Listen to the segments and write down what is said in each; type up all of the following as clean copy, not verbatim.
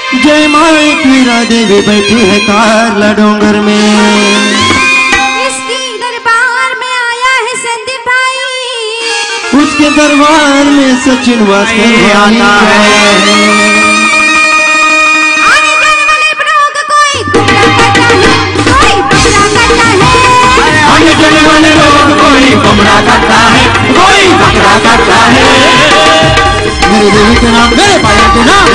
जय माई कीरा देवी बैठी है कारला डोंगर में। इसके दरबार में आया है संदीप भाई। उसके दरबार में सचिन वास्कर आता है। आने जाने वाले लोग कोई गुमराह करता है, कोई गुमराह करता है। आने जाने वाले लोग कोई गुमराह करता है, कोई बकरा करता है। मेरे देवी के नाम, मेरे पाया के नाम,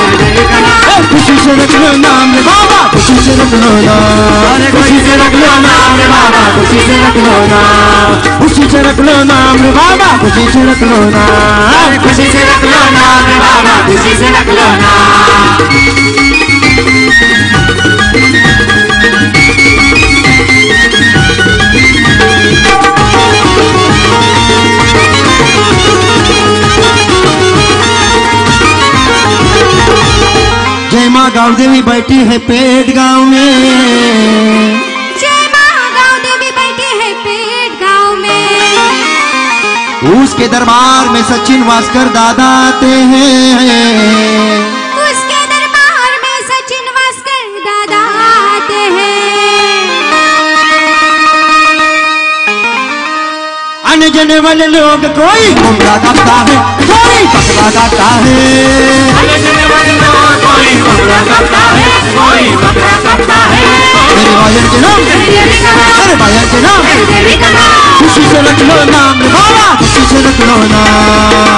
खुशी से रख लो नाम रे बाबा, खुशी से रख लो नाम, खुशी से रख लो नाम रे बाबा, खुशी से रख लो नाम, खुशी से रख लो नाम रे बाबा, खुशी से रख लो नाम, खुशी से रख लो नाम रे बाबा, खुशी से रख लो नाम। जय माँ गाँव देवी बैठी है पेट गाँव में। जय माँ गाँव देवी बैठी है पेट गाँव में। उसके दरबार में सचिन वास्कर दादा आते हैं। उसके दरबार में सचिन वास्कर दादा आते हैं। आने जाने वाले लोग कोई गुमराह करता है, कोई बकरा करता है। आने जाने वाले लोग कोई गुमराह करता है, कोई बकरा करता है। मेरे भाइयों के नाम, मेरे भाइयों के नाम, खुशी से रख लो नाम रे बाबा, खुशी से रख लो नाम,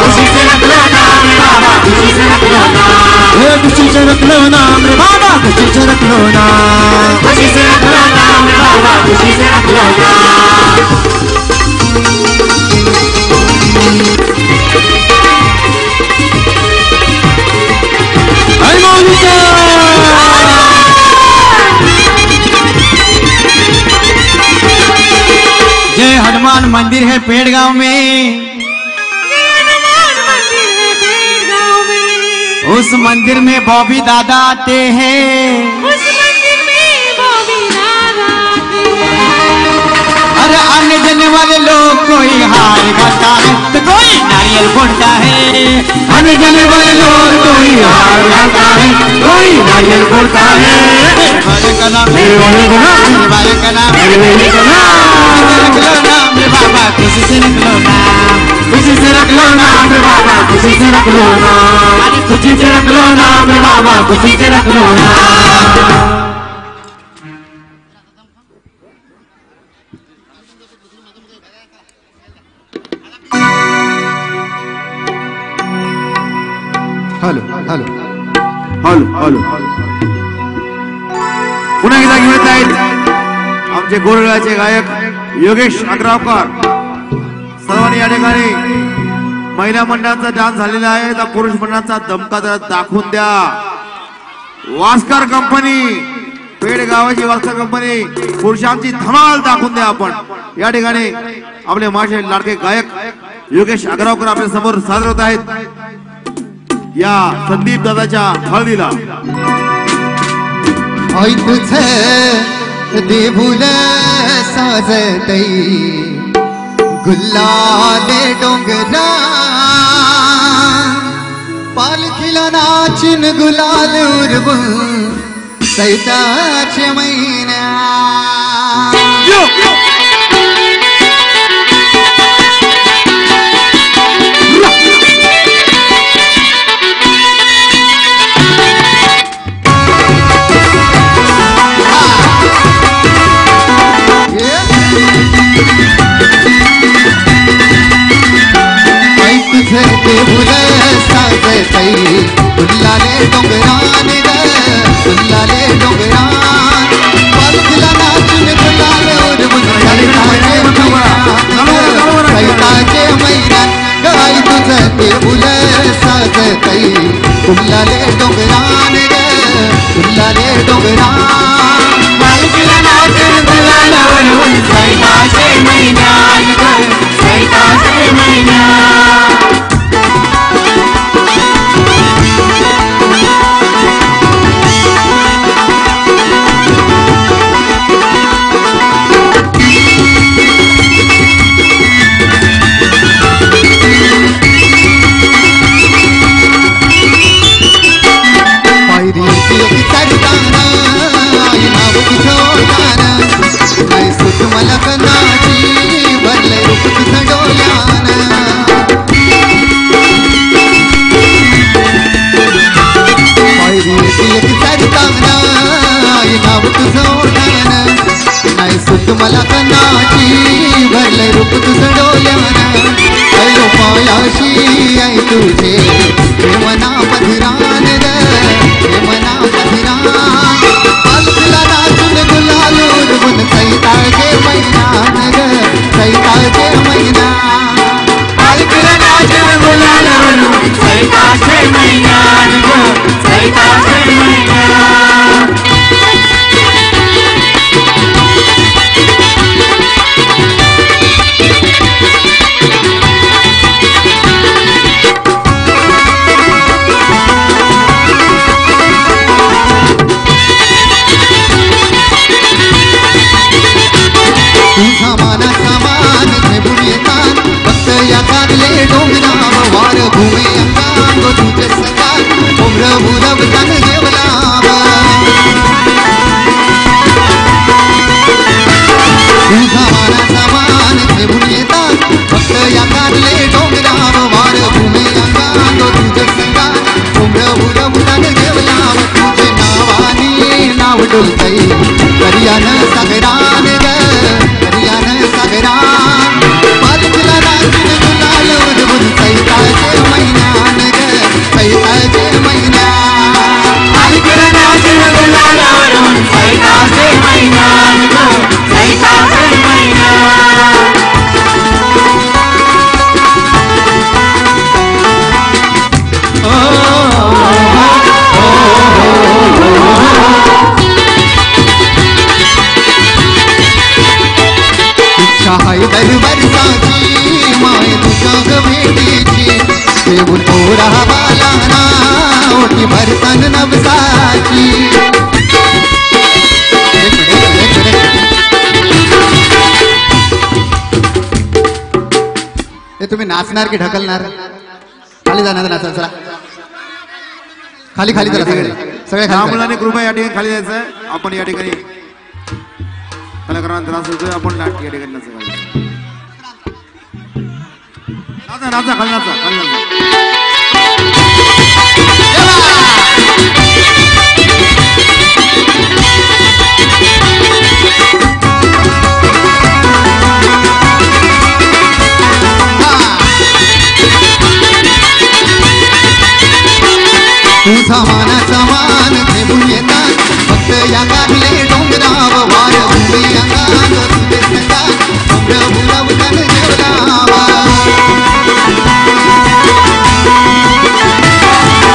खुशी से रख लो नाम रे बाबा, खुशी से रख लो नाम, खुशी से रख लो नाम रे बाबा, खुशी से रख लो नाम, खुशी से रख लो नाम रे बाबा, खुशी से रख लो नाम। जय हनुमान मंदिर है पेड़ गांव में। उस मंदिर में बॉबी दादा आते हैं। अरे आने जाने वाले लोग कोई हार गाता है तो कोई नारियल फोड़ता है। आने जाने वाले लोग कोई हार गाता है, कोई नारियल फोड़ता है। भाई का नाम, भाई का नाम, रख लो नाम रे बाबा, खुशी से रख लो नाम, खुशी से रख लो नाम रे बाबा, खुशी से रख लो नाम, अरे खुशी से रख लो नाम रे बाबा, खुशी से रख लो नाम। हॅलो हॅलो हॅलो हॅलो पुन्हा एकदा घेऊन येत आहेत आमचे गोरळाचे गायक योगेश अग्रावकर। सर्वांनी या ठिकाणी महिला मंडळाचा डान्स झालेला आहे, तर पुरुष मंडळाचा दमका दाखवून द्या। वास्कर कंपनी, पेड गावाची वास्कर कंपनी, पुरुषांची धमाल दाखवून द्या आपण। या ठिकाणी आपले माझे लाडके गायक योगेश अग्रावकर आपल्या समोर सादर होत आहेत या संदीप दादाच्या हळदीला। आई तुझे देभुल साजतई गुलाले डोंगरा पालखीला नाचिन गुलाल उरबू सैताचे महिना। देभुल साजतई गुलाले डोंगरान गुलाले डोंगरान पालखीला नाचून गुलाल उडवून सैताचे मैदान गाई तुझं देभुल साजतई गुलाले डोंगरान गुलाले डोंगरान पालखीला नाचून गुलाल उडवून सैताचे मैदान सैताचे मैदान। पैरीची एक सरदाना आई नाव तुझं ओढानं काय सुख मला कनाची भरलंय रूप तुझं डोल्यानं पैरीची एक सरदाना आई नाव तुझं ओढानं काय सुख मला कनाची भरलंय रूप तुझं डोल्यानं ऐलो पायाशी आई तुझे मना पधिरान ग मना पधिरान पालखीला नाचून गुलाल उडवून सैताचे मैदान ग सैताचे मैदान पालखीला नाचून गुलाल उडवून सैताचे मैदान ग सैताचे मैदान डोंगराव वार घुमे अंगांग तुझे सकाळ उमर उरव तन देवलाव तुझा माना समान घेऊन येतात फक्त या कारले डोंगराव वार घुमे अंगांग तुझे सकाळ उमर उरव तन देवलाव तुझे नावानी नाव डोलतई करियान सागरान ग करियान सागरान पालखीला नाचून गुलाल उडवून सैताचे मैदान ग सैताचे मैदान पालखीला नाचून गुलाल उडवून सैताचे मैदान ग सैताचे मैदान हैदर वर्षाची माय तुझ्या भेटीची देऊन पोरा बालाना ओटी भरतन नवसाची हे तुम्ही नाचणार की ढकलणार खाली जाणार नाचा चला खाली खाली चला सगळे सगळे खाली मुलांनी कृपया या ठिकाणी खाली जायचं आपण या ठिकाणी कलाकारांना त्रास होतोय आपण नाटक या ठिकाणी नाचा नाचा खाली नाचा खाली नाचा तुझा माना समान घेऊन येतात फक्त या कारले डोंगराव वार घुमे अंगांग तुझे सकाळ उमर उरव तन देवलावा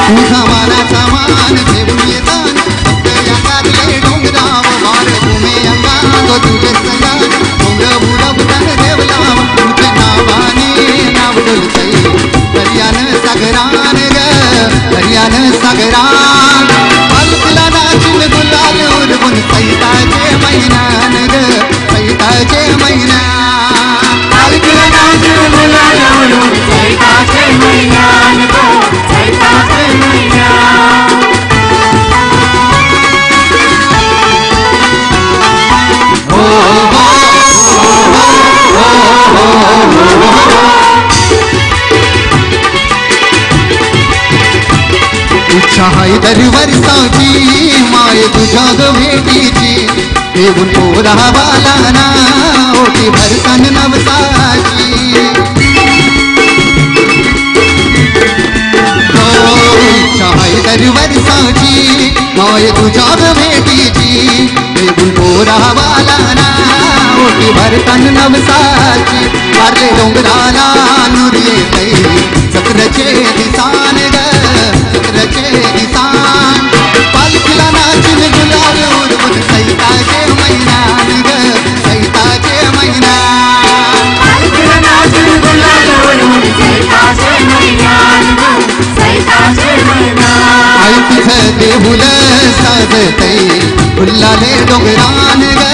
तुझा माना समान घेऊन येतात फक्त या कारले डोंगराव वार घुमे अंगांग तुझे सकाळ उमर उरव तन देवलावा तुझे नावाने नाव डोलतई करियान सागरान ग करियान सागरान पालखीला नाचून गुलाल उडवून सैताचे मैदान ग सैताचे मैदान पालखीला नाचून गुलाल उडवून सैताचे मैदान ग सैताचे मैदान हो हो इच्छा हैदर वर्षाची माय तुझ्या भेटीची देऊन पोरा बालाना ओटी भरतन नवसाची इच्छा हैदर वर्षाची माय तुझ्या भेटीची देऊन पोरा बालाना ओटी भरतन नवसाची मारले डोंगराला नूर येतई चक्रचे दिसान ग चक्रचे दिसान पालखीला नाचून गुलाल उडवून सैताचे मैदान ग सैताचे मैदान पालखीला नाचून गुलाल उडवून सैताचे मैदान ग सैताचे मैदान आई तुझं देहुल साजतई फुल्लाले डोंगरान ग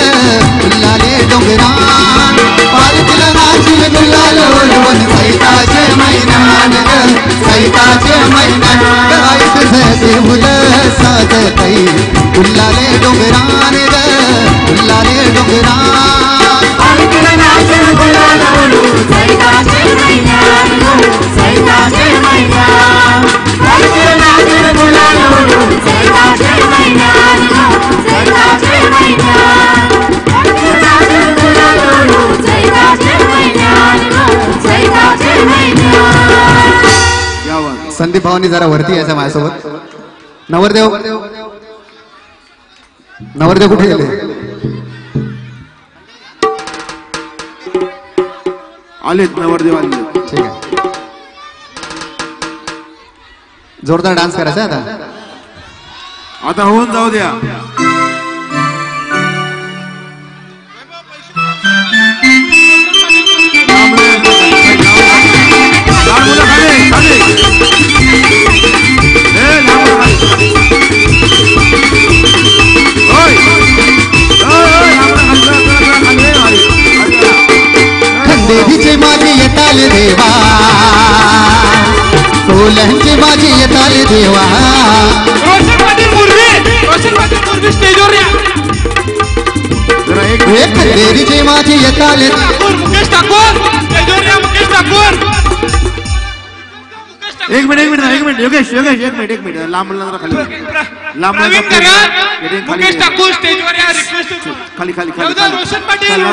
फुल्लाले डोंगरान पालखीला नाचून गुलाल उडवून सैताचे मैदान ग सैताचे मैदान आई तुझं देहुल साज भावांनी जरा वरती यायचं माझ्यासोबत. नवरदेव नवरदेव कुठे गेले? आलेत नवरदेव आले. ठीक आहे, जोरदार डान्स करायचा आता. आता होऊन जाऊ द्या. खंडेरीचे माझे येताल देवा, कोल्ह्यांचे माझे येताल देवा. खंडेरीचे माझे येताल मुकेश ठाकूर. एक मिनिट योगेश एक मिनिट लांब जरा खाली लांब मुकेश ठाकूर स्टेजवर या. रिक्वेस्ट खाली रोशन पाटील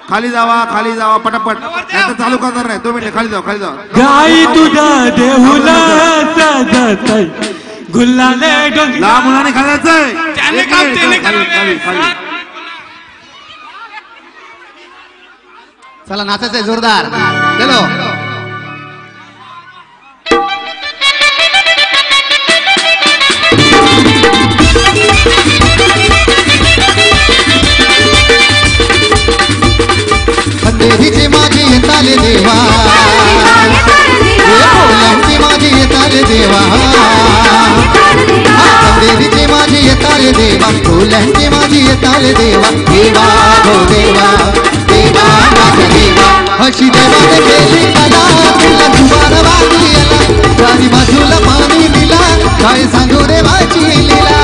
खाली जावा पटापट. चालू करणार नाही, 2 मिनिट खाली जावा. गाई तुझ्या देहुला साजतय गुल्लाने डोंगी. लहान मुलाने खायचंय. चला नाचायचंय जोरदार. चलो खंडेरीचे माझे येताले देवा, कोल्ह्यांचे माझे येताले देवा. खंडेरीचे माझे येताले देवा, कोल्ह्यांचे माझे येताले देवा. देवा गो देवा, देवा माझा देवा. अशी देवाने केली कला, तुला जुबान वागिला, चारी बाजूला पाणी दिला, काय सांगू देवाची लीला.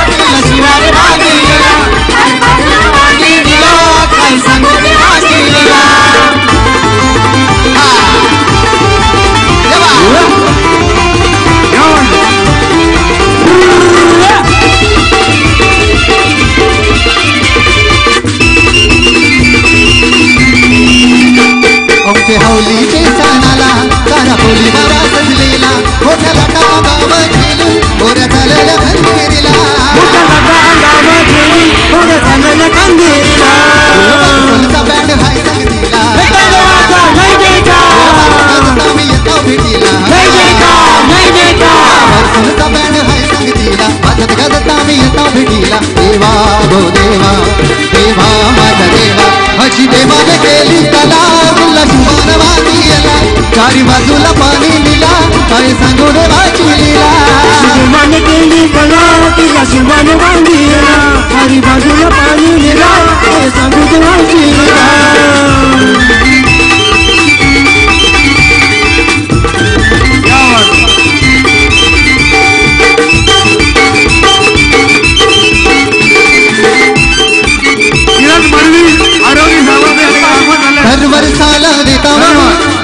तुला जुबान वागिला, चारी बाजूला पाणी दिला, काय सांगू देवाची लीला. आमचे हौलीचे सणाला तारा बोली बाबा सजलेला, मोठ्या गाव खेळून गोऱ्या झालेल्या खंदेरीला. बँड हाय संगतीला, आम्ही येतो भेटीला. बँड हाय संगतीला, वाजत गाजत आम्ही येतो भेटीला. देवा गो देवा, देवा माझा देवा. अशी देवाने केली कला, तुला शुभान वागिला, चारी बाजूला पाणी लिला, काय सांगू देवाची लीला. शुभाने केली कला, तिला शुभाने वागिला, चारी बाजूला पाणी लिला, काय सांगू देवाची लीला. हर वर्षाला देता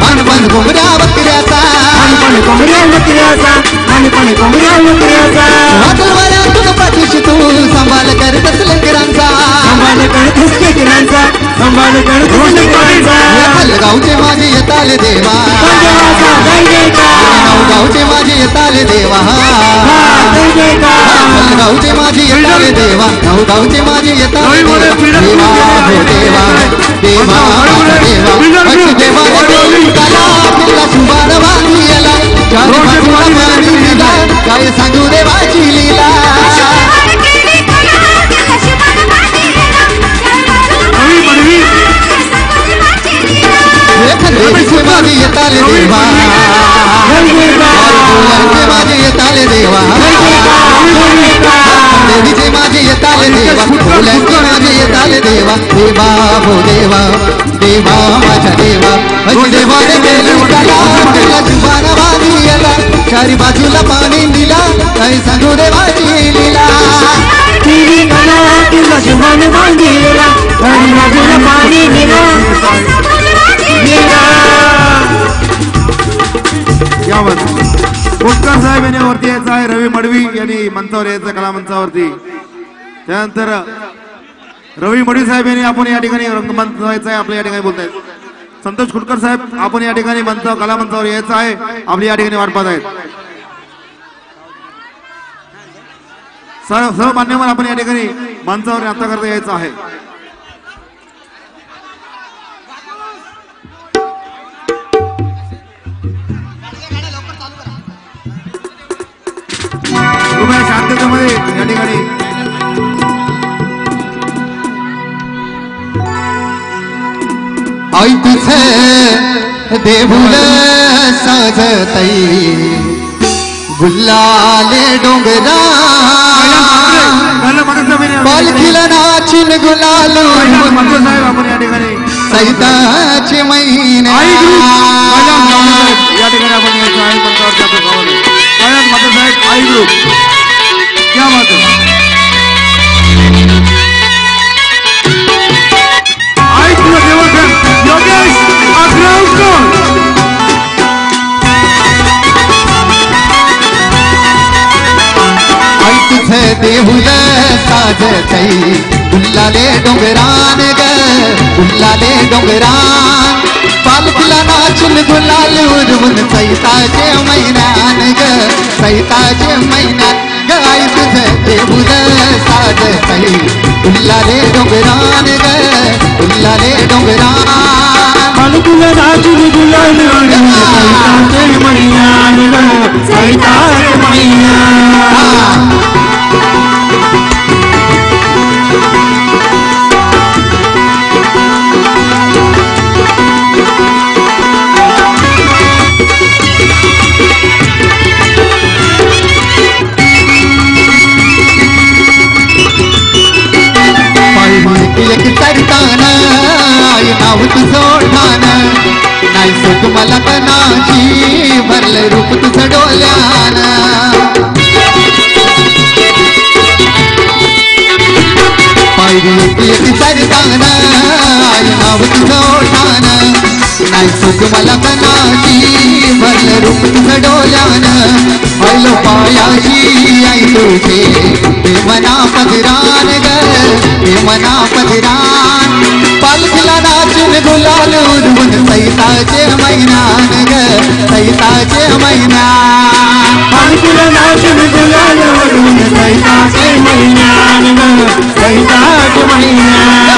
पानपण घुमऱ्या बकऱ्याचा, वादळवाऱ्यातून पाठीशी तू सांभाळ करतस लेकरांचा. गावचे माझे येताले देवा, गावचे माझे येताले देवा. गावचे माझे येताले देवा, गावचे माझे येताले देवा. देवा हो देवा, देवा माझा देवा. अशी देवाने केली कला, तिला शुभान वागिला, चारी बाजूला पाणी दिला, काय सांगू देवाची लीला. खंडेरीचे माझे येताले देवा, कोल्ह्यांचे माझे येताले देवा. खंडेरीचे माझे येताले देवा, कोल्ह्यांचे माझे येताले देवा. देवा हो देवा, देवा माझा देवा. अशी देवाने केली कला, तिला शुभान वागिला, चारी बाजूला पाणी दिला, काय सांगू देवाची लीला. तिला शुभाने वागिला, चारी बाजूला पाणी दिला. कोटकर साहेब यांनी वरती यायचं आहे. रवी मडवी यांनी मंचावर यायचं कला मंचावरती. त्यानंतर रवी मडवी साहेब यांनी आपण या ठिकाणी रंगमंच जायचं आहे. आपल्या या ठिकाणी बोलतायत. संतोष खुटकर साहेब आपण या ठिकाणी कला मंचावर यायचं आहे. आपली या ठिकाणी वाट पाहत आहेत. सर्व मान्यवर आपण या ठिकाणी मंचावर आता करता यायचं आहे. शांततेमध्ये या ठिकाणी आई तुझे देऊळ साजतई गुलाले डोंगरा पालखीला नाचिन गुलाल साहेब आपण या ठिकाणी सैताचे महिने या ठिकाणी आपण यायचं आहे. पंचावर जातो साहेब आई ग्रुप क्या बात है. आई तुला देवस्थान योगेश अग्रवकर आई तुझे देऊळ साजतई गुल्लाले डोंगरान ग गुल्लाले डोंगरान पालखीला नाचून गुलाल उडवून सैताचे महिन्यान ग सैताचे महिन्यान ग आई तुझे देऊळ साजतई गुल्लाले डोंगरान ग गुल्लाले डोंगरान पालखीला नाचून गुलाल उडवून सैताचे महिन्यान ग सैताचे महिन्यान एक चढताना आई नाव तुझं ओढान नाही सुख मला तनाची भरलं रूप तुझं डोल्यान पायरी एक चढताना आई नाव तुझं ओढान नाही सुख मला तनाची भरलं रूप तुझं डोल्यान आयलो पायाशी आई तुझे ते मना पदरान ग ते मना पदरान पालखीला नाचून गुलाल उडवून सैताचे महिन्यान ग सैताचे महिन्यान पालखीला नाचून गुलाल उडवून सैताचे महिन्यान ग सैताचे महिन्यान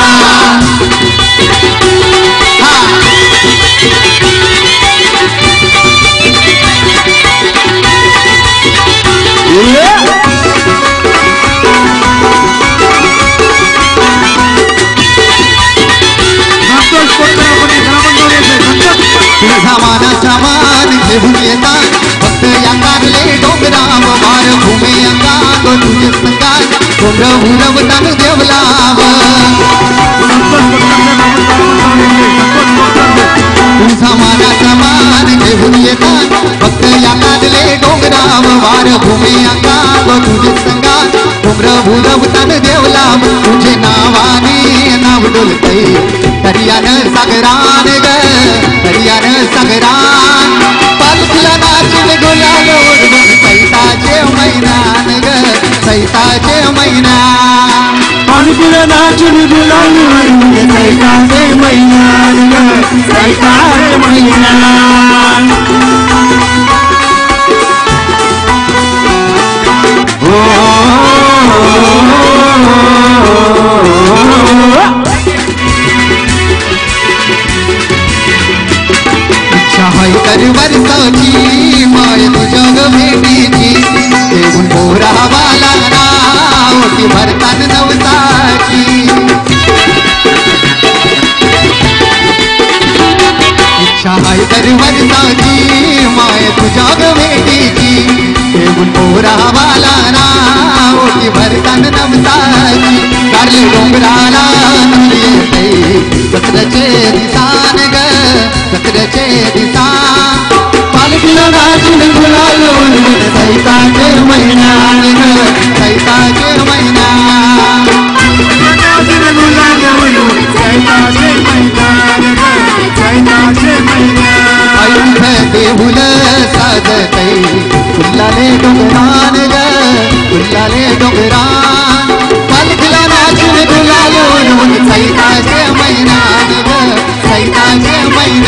सामानाचा मान घेऊन येतात फक्त या कारले डोंगराव वार भूमे अंगात तुझे संगात डोंगर उडवतान देवलाव सामानाचा मान घेऊन येतात फक्त या कारले डोंगराव वार भूमे अंगात तुझे संगात डोंगर उडवतान देवलाव तुझे नावाने नाव डोलतय दर्यान सागरान ग दर्यान सागरान पालखीला नाचून गुलाल उडवून सैताचे महिन्यान ग सैताचे महिन्यान पालखीला नाचून गुलाल उडवून सैताचे महिन्यान ग सैताचे महिन्यान तर वर्षाची माय तुझ्या ग भेटीची देऊन पोरावाला नावती भरतान नवसाची इच्छा आहे तर वर्षाची माय तुझ्या ग भेटीची देऊन पोरावाला नावती भरतान नवसाची कारले डोंगराला कचऱ्याचे दिसान ग कचऱ्याचे दिसान पालखीला नाचून गुलाल उडवून सैताचे महिन्यान ग सैताचे महिन्यान गुलाल उडवून सैताचे महिन्यान ग सैताचे महिन्यान आई देऊळ साजतई गुल्लाले डोंगरान ग गुल्लाले डोंगरान पालखीला नाचून गुलाल उडवून सैताचे महिन्यान ग सैताचे महिन्यान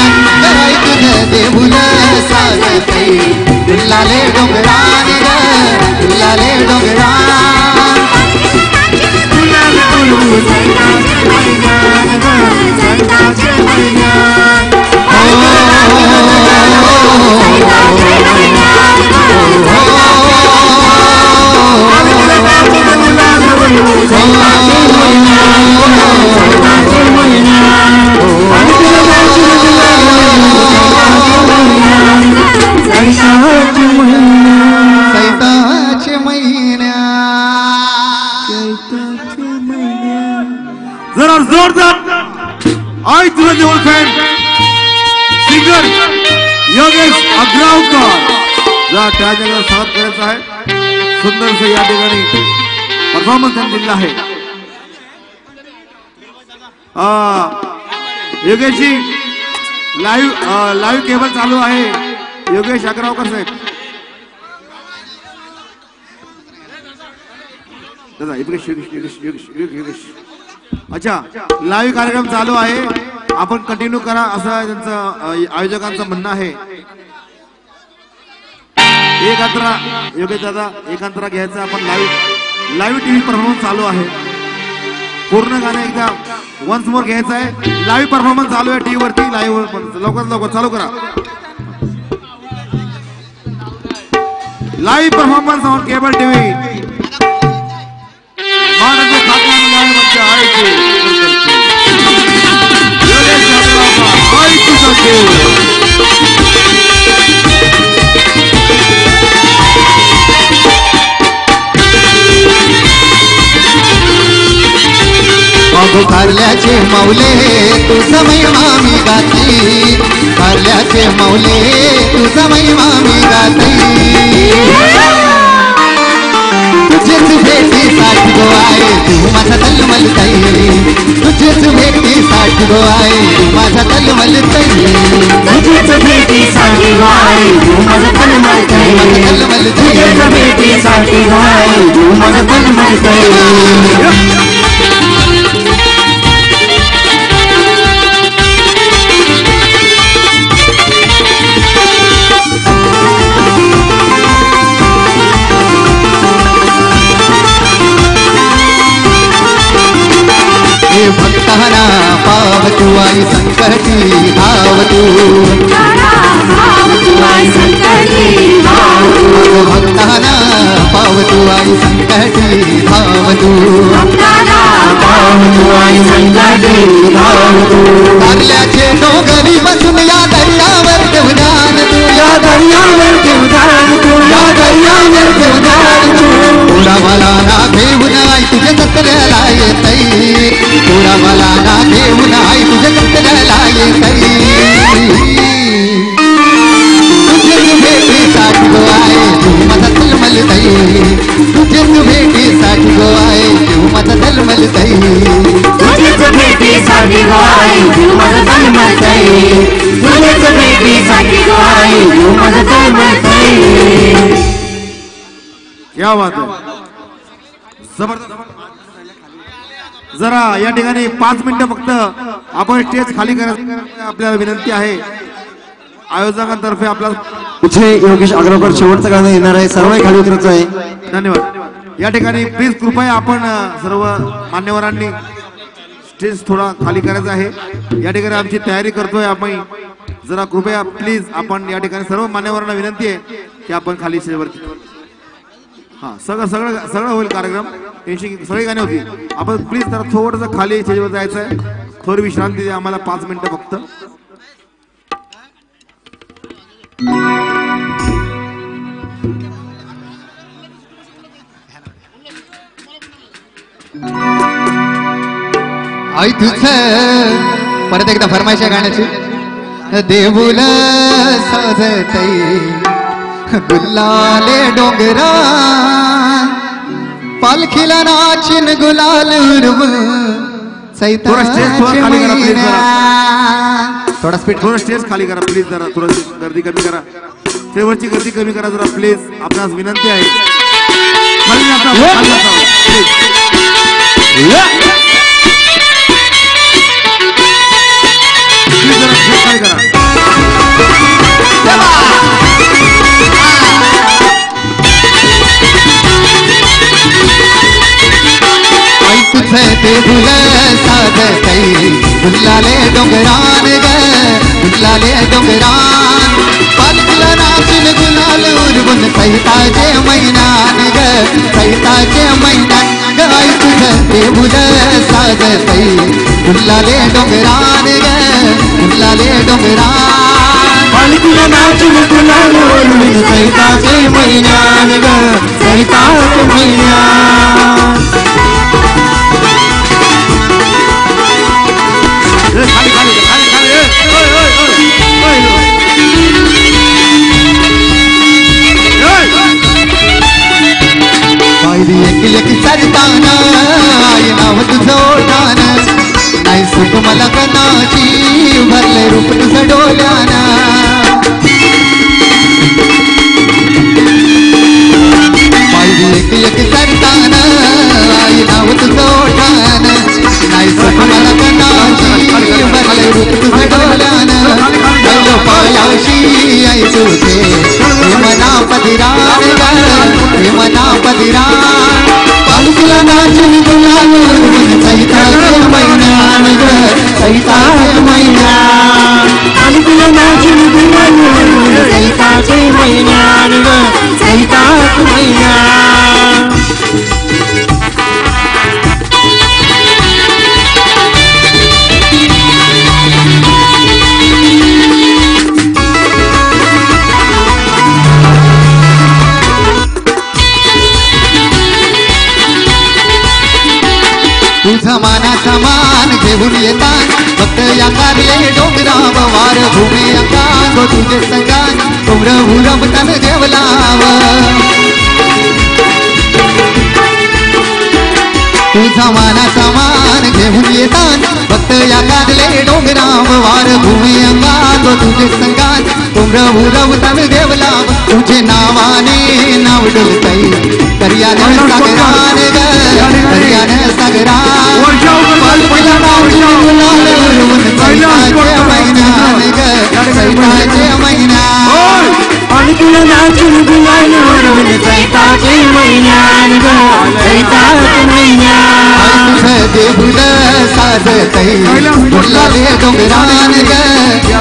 वाजतई दुल्लाले डोंगरान ग दुल्लाले डोंगरान जरा जोरदार आई तुझं जवळ फॅन सिंगर योगेश अग्रावकर जरा त्या जागेवर स्वागत करायचं आहे. सुंदरस या ठिकाणी परफॉर्मन्स त्यांनी दिलेला आहे. योगेशजी लाईव्ह केबल चालू आहे. योगेश अग्रावकर साहेब दादा योगेश अच्छा लाईव्ह कार्यक्रम चालू आहे. आपण कंटिन्यू करा असं त्यांचं आयोजकांचं म्हणणं आहे. एक अंतरा योगेश दादा एक अंतरा घ्यायचं. आपण लाईव्ह टीव्ही परफॉर्मन्स चालू आहे. पूर्ण गाणं एकदा वन्स मोर घ्यायचं आहे. लाईव्ह परफॉर्मन्स चालू आहे टीव्ही वरती. लाईव्ह लवकर चालू करा. Live performance on cable TV माननीय खासदार न्यायमंत्री आहे कारल्याचे मौले तू समय मामी गाती कारल्याचे मौले तू समय मामी गाती तुझेच भेटीसाठी गो आहे तू माझा तलमलताई तुझेच भेटीसाठी गो आहे तू माझा तलमलताई तुझेच भेटीसाठी गो आहे तू माझा तलमलताई तुझेच भेटीसाठी गो आहे तू माझा तलमलताई भक्ताना पाव तू आई संकटी भाव तू भक्ताना पाव तू आई संकटी भाव तू कारल्याचे डोंगरी बसून या दर्यावर देवदान तू या दर्यावर देवदान तू या दर्यावर देवदान तू तुला मला ना घेऊन आई तुझ्या जत्रेला येतई तुला मला ना घेऊन आई तुझ्या जत्रेला येतई तुझेच भेटीसाठी गो आहे तू माझा तलमलताई तुझेच भेटीसाठी गो आहे तू माझा तलमलताई तुझेच भेटीसाठी गो आहे तू माझा तलमलताई तुझेच भेटीसाठी गो आहे तू माझा तलमलताई. क्या बात आहे जबरदस्त. जरा या ठिकाणी 5 मिनिटं फक्त आपण स्टेज खाली करायचं आपल्याला विनंती आहे. आयोजकांतर्फे आपला तुझे योगेश अग्रवाल शेवटचं गाणं येणार आहे. सर्व खाली उतरायचं आहे. धन्यवाद. या ठिकाणी प्लीज कृपया आपण सर्व मान्यवरांनी स्टेज थोडा खाली करायचा आहे. या ठिकाणी आमची तयारी करतोय आपण. जरा कृपया प्लीज आपण या ठिकाणी सर्व मान्यवरांना विनंती आहे की आपण खाली स्टेजवरती सगळं होईल कार्यक्रम. टेन्शन सगळी गाणी होती. आपण प्लीज जरा थोडंसं खाली स्टेजवर जायचं आहे. थोडी विश्रांती द्या आम्हाला 5 मिनिटं फक्त. आई तुझं परत एकदा फरमाईश आहे गाण्याची. देऊल साजतई गुलाले डोंगरा पालखीला नाचिन गुलाल उडव थोडा स्पीड थोडं स्टेज खाली करा प्लीज. जरा थोडं गर्दी कमी करा. स्टेजवरची गर्दी कमी करा जरा प्लीज. आपणास विनंती आहे. खाली नका, खाली नका, प्लीज. प्लीज जरा स्टेज खाली करा. ते फुल साधतई फुलाले डोंगरान ग फुलाले डोंगरान पालखीला नाचून गुलाल उरवून सैताचे मैनान ग सैताचे मैनान ग तुझं ते फुल साधतई फुलाले डोंगरान ग फुलाले डोंगरान पालखीला नाचून गुलाल उरवून सैताचे मैनान ग सैताचे मैनान खाली खाली खाली खाली पायरी एक सरताना आई नाव तुझं ओढान नाही सुख मला कनाची भरले रूप तुझं डोल्याना पायरी एक सरताना आई नाव तुझं ओढान नाही सुख मला कनाची भरले रूप तुझं डोल्यान पायाशी आई तुझे मना पदिरान हे मना पदिरान पालखीला नाचून गुलाल सैताचे मैनान ग सैताचे मैनान पालखीला नाचून गुलाल सैताचे मैनान ग सैताचे मैनान तुझा मानाचा मान घेऊन येतात फक्त या कार्य डोंगराव वार भूमी अंगांग तुझे संगान डोंगर उरमतान देवलाव तुझा मानाचा मान घेऊन येतात फक्त या कार्य डोंगराव वार भूमी अंगांग तुझे संगान डोंगर उरमतान देवलाव तुझे नावाने नाव डोलतई कर्याने सागरान ग कर्याने सागरान पालखीला नाचून गुलाल उरवून सैताचे मैनान ग सैताचे मैनान पालखीला नाचून गुलाल उरवून सैताचे मैनान ग सैताचे मैनान तुझं देऊळ साधतई फुलाले डोंगरान ग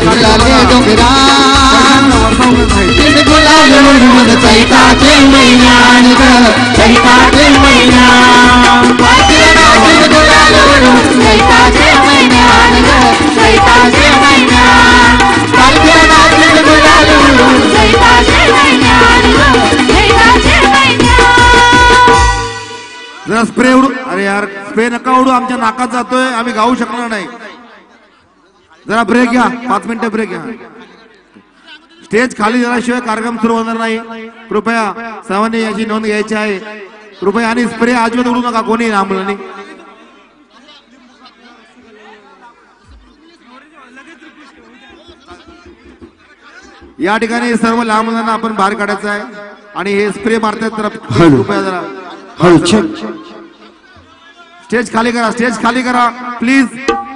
फुलाले डोंगरान गुलाल उरवून सैताचे मैनान ग सैताचे मैनान पालखीला नाचून गुलाल उरवून सैताचे मैनान ग सैताचे मैनान पालखीला नाचून गुलाल उरवून सैताचे मैनान ग सैताचे मैनान जरा स्प्रे उडू अरे यार स्प्रे नका उडू आमच्या नाकात जातोय आम्ही गाऊ शकणार नाही जरा ब्रेक घ्या 5 मिनिटं ब्रेक घ्या स्टेज खाली झाल्याशिवाय कार्यक्रम सुरू होणार नाही कृपया सर्वांनी याची नोंद घ्यायची आहे कृपया आणि स्प्रे अजिबात उडू नका कोणी लहान मुलांनी या ठिकाणी सर्व लहान मुलांना आपण बाहेर काढायचं आहे आणि हे स्प्रे मारतात तर कृपया जरा स्टेज खाली करा प्लीज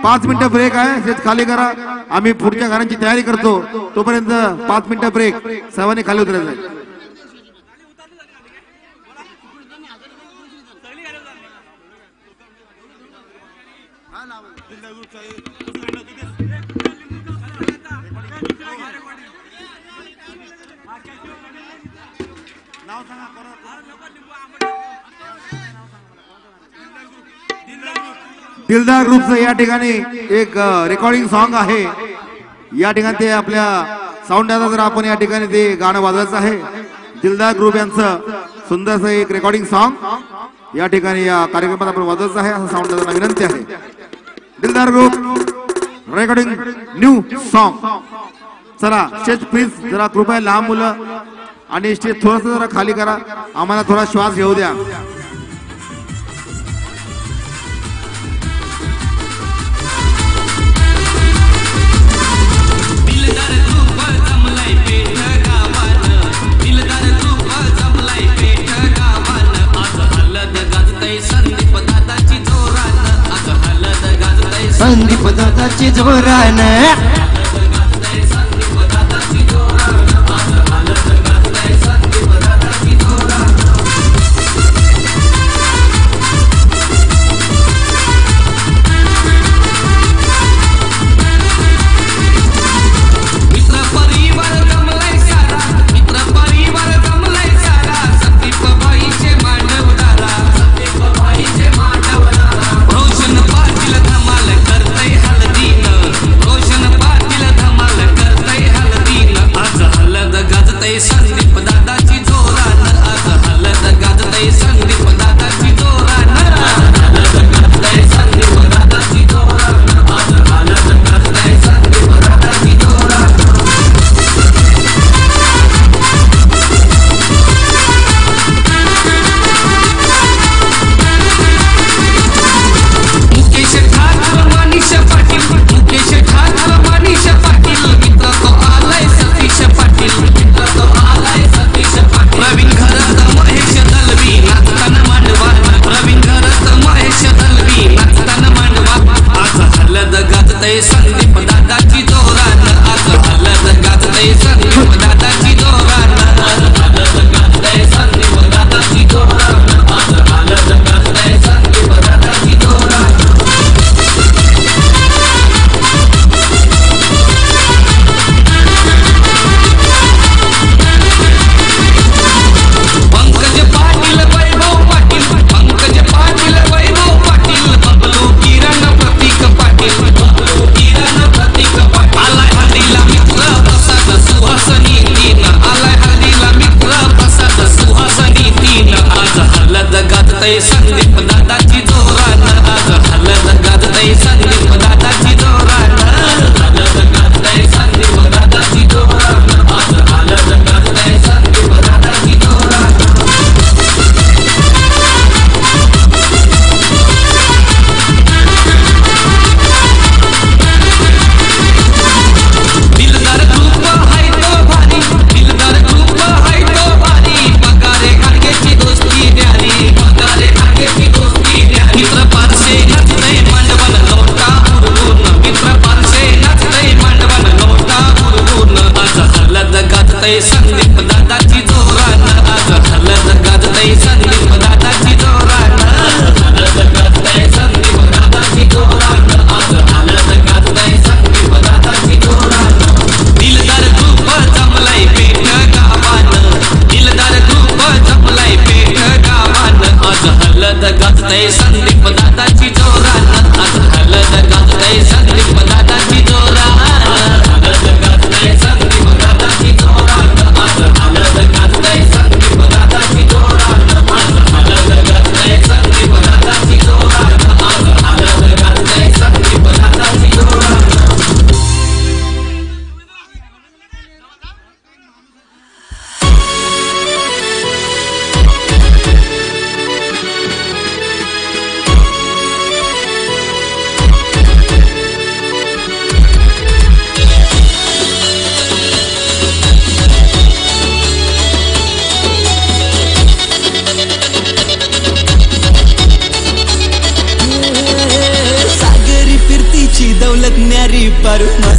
5 मिनिटं ब्रेक आहे स्टेज खाली करा आम्ही पुढच्या गाण्यांची तयारी करतो तोपर्यंत 5 मिनिटं ब्रेक सर्वांनी खाली उतरायचं आहे दिलदार ग्रुपचं या ठिकाणी एक रेकॉर्डिंग सॉन्ग आहे या ठिकाणी ते आपल्या साऊंड दादा जर आपण या ठिकाणी ते गाणं वाजवायचं आहे दिलदार ग्रुप यांचं सुंदरसं एक रेकॉर्डिंग सॉन्ग या ठिकाणी या कार्यक्रमात आपण वाजवायचं आहे असं साऊंड दादांना विनंती आहे दिलदार ग्रुप रेकॉर्डिंग न्यू सॉन्ग चला स्टेज प्लीज जरा कृपया लहान मुलं आणि स्टेज थोडस जरा खाली करा आम्हाला थोडा श्वास घेऊ द्या संदीप दादाची जोरान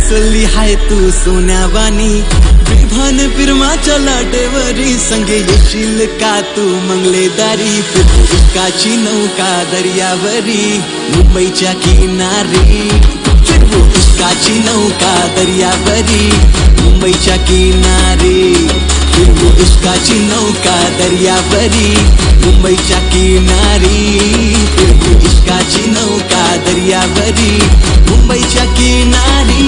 चोली हाय तू सोन्यावानी विभान फिरमाच्या लाटेवरी संगे येशील का तू मंगलेदारी फिरू इश्काची नौका दर्यावरी मुंबईच्या किनारी फिरू इश्काची नौका दर्यावरी मुंबईच्या किनारी फिरू इश्काची नौका दर्यावरी मुंबईच्या किनारी फिरू इश्काची नौका दर्यावरी मुंबईच्या किनारी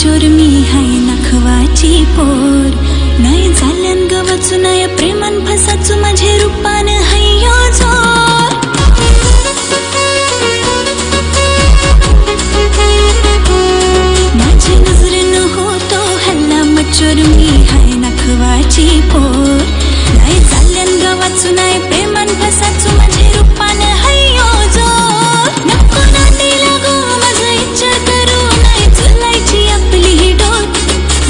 चोर मी हाय नखवाची पोर नाही झाल्यान गवचू नाही प्रेमान फसाचू माझे रूपान हय्यो जोर माझे नजरेन होतो हल्ला मचोर मी हाय नखवाची पोर नाही झाल्यान गवचू नाही प्रेमान फसाचू माझे रूपान हय्यो जोर नको नांदी लागू माझा इच्छा करू नाही चलायची आपली डोर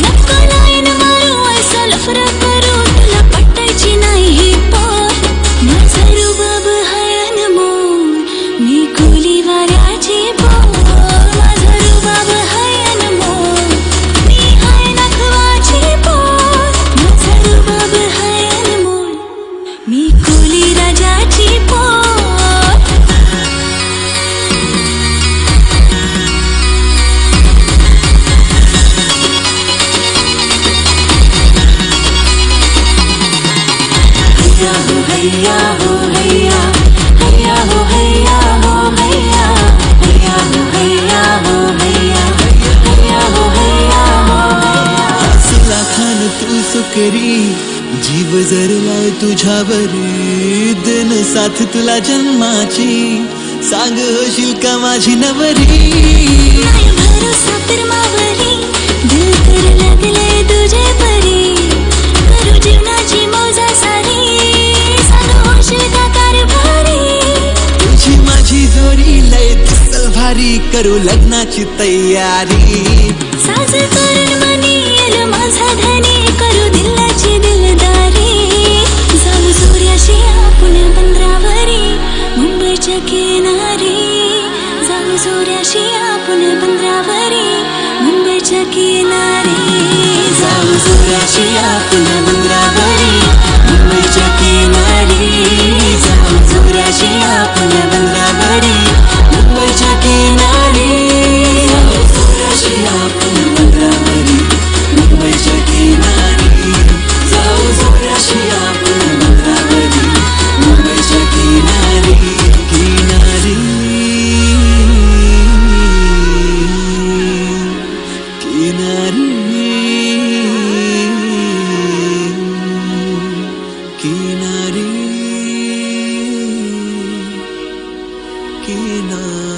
नको लाईन मारू ऐसा लफरा करू तुला पटायची नाही ही पोर माझा रुबाब हाय अनमोल मी कुली वाऱ्याची पोर माझा रुबाब हाय अनमोल मी हाय नखवाची पोर माझा रुबाब हाय अनमोल मी कुली राजाची पोर हैया हो हैया हैया हो हैया हो हैया हैया हो हैया हो हैया हैया हो हैया हो हैया हसला खान तू सुकरी जीव जरलाय तुझ्यावरी दिन साथ तुला जन्माची सांग होशील का माझी नवरी नाही भरोसा प्रेमावरी दिल कर लागले तुझे परी करू जीवनाची मौजा सारी सांग होशील का कारभारी तुझी माझी जोडी लय दिसल भारी करू लग्नाची तयारी साज करून मनी येल माझा धनी करू दिलाची दिलदारी जाऊ सूर्याशी आपण बंदरावरी मुंबईच्या किनारी जाऊ सूर्याशी आपण बंदरावरी मुंबईच्या किनारी जाऊ सूर्याशी आपण बंदरावरी मुंबईच्या किनारी जाऊ सूर्याशी आपण बंदरावरी मुंबईच्या किनारी जाऊ सूर्याशी आपण बंदरावरी मुंबईच्या किनारी जाऊ सूर्याशी आपण बंदरावरी मुंबईच्या किनारी किनारी किनारी किनारी किनारी